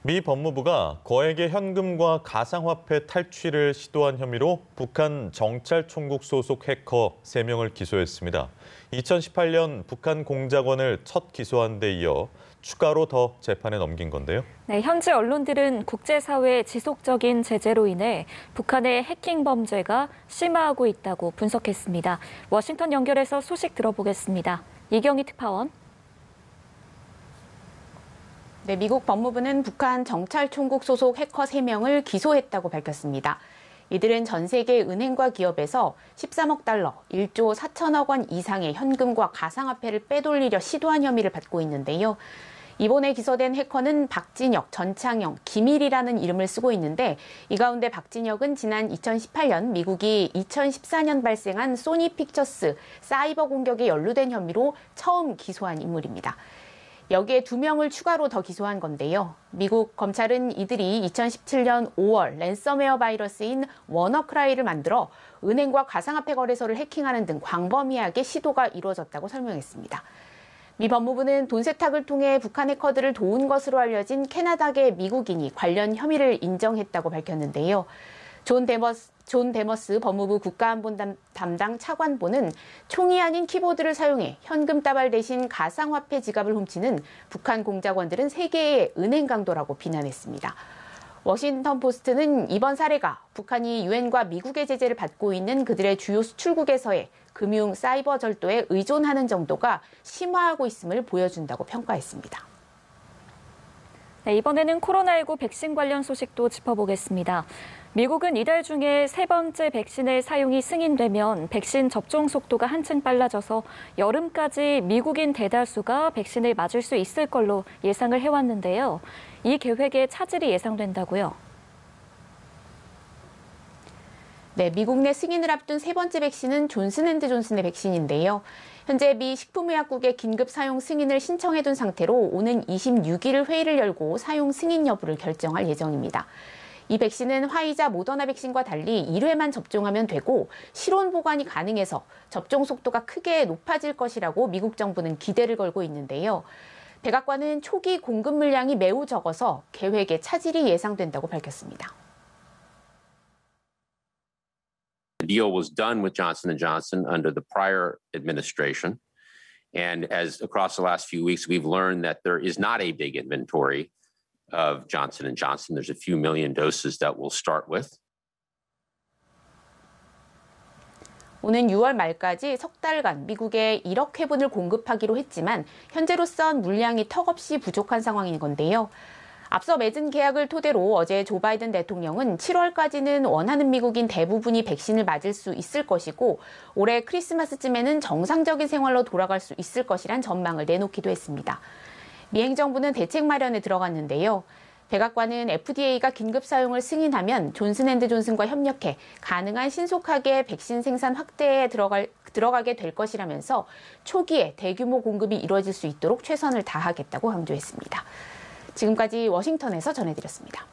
미 법무부가 거액의 현금과 가상화폐 탈취를 시도한 혐의로 북한 정찰총국 소속 해커 3명을 기소했습니다. 2018년 북한 공작원을 첫 기소한 데 이어 추가로 더 재판에 넘긴 건데요. 네, 현지 언론들은 국제사회의 지속적인 제재로 인해 북한의 해킹 범죄가 심화하고 있다고 분석했습니다. 워싱턴 연결해서 소식 들어보겠습니다. 이경희 특파원. 네, 미국 법무부는 북한 정찰총국 소속 해커 3명을 기소했다고 밝혔습니다. 이들은 전 세계 은행과 기업에서 13억 달러, 1조 4천억 원 이상의 현금과 가상화폐를 빼돌리려 시도한 혐의를 받고 있는데요. 이번에 기소된 해커는 박진혁, 전창영, 김일이라는 이름을 쓰고 있는데 이 가운데 박진혁은 지난 2018년 미국이 2014년 발생한 소니 픽처스 사이버 공격에 연루된 혐의로 처음 기소한 인물입니다. 여기에 2명을 추가로 더 기소한 건데요. 미국 검찰은 이들이 2017년 5월 랜섬웨어 바이러스인 워너크라이를 만들어 은행과 가상화폐 거래소를 해킹하는 등 광범위하게 시도가 이루어졌다고 설명했습니다. 미 법무부는 돈 세탁을 통해 북한 해커들을 도운 것으로 알려진 캐나다계 미국인이 관련 혐의를 인정했다고 밝혔는데요. 존 데머스 법무부 국가안보 담당 차관보는 총이 아닌 키보드를 사용해 현금 따발 대신 가상화폐 지갑을 훔치는 북한 공작원들은 세계의 은행 강도라고 비난했습니다. 워싱턴 포스트는 이번 사례가 북한이 유엔과 미국의 제재를 받고 있는 그들의 주요 수출국에서의 금융 사이버 절도에 의존하는 정도가 심화하고 있음을 보여준다고 평가했습니다. 네, 이번에는 코로나19 백신 관련 소식도 짚어보겠습니다. 미국은 이달 중에 3번째 백신의 사용이 승인되면 백신 접종 속도가 한층 빨라져서 여름까지 미국인 대다수가 백신을 맞을 수 있을 걸로 예상을 해왔는데요. 이 계획에 차질이 예상된다고요. 네, 미국 내 승인을 앞둔 3번째 백신은 존슨앤드존슨의 백신인데요. 현재 미 식품의약국에 긴급 사용 승인을 신청해둔 상태로 오는 26일 회의를 열고 사용 승인 여부를 결정할 예정입니다. 이 백신은 화이자 모더나 백신과 달리 1회만 접종하면 되고 실온 보관이 가능해서 접종 속도가 크게 높아질 것이라고 미국 정부는 기대를 걸고 있는데요. 백악관은 초기 공급 물량이 매우 적어서 계획에 차질이 예상된다고 밝혔습니다. The deal was done with Johnson & Johnson under the prior administration. And as across the last few weeks, we've learned that there is not a big inventory of Johnson & Johnson. There's a few million doses that we'll start with. 오는 6월 말까지 석 달간 미국에 1억 회분을 공급하기로 했지만 현재로선 물량이 턱없이 부족한 상황인 건데요. 앞서 맺은 계약을 토대로 어제 조 바이든 대통령은 7월까지는 원하는 미국인 대부분이 백신을 맞을 수 있을 것이고 올해 크리스마스쯤에는 정상적인 생활로 돌아갈 수 있을 것이란 전망을 내놓기도 했습니다. 미 행정부는 대책 마련에 들어갔는데요. 백악관은 FDA가 긴급 사용을 승인하면 존슨앤드존슨과 협력해 가능한 신속하게 백신 생산 확대에 들어가게 될 것이라면서 초기에 대규모 공급이 이루어질 수 있도록 최선을 다하겠다고 강조했습니다. 지금까지 워싱턴에서 전해드렸습니다.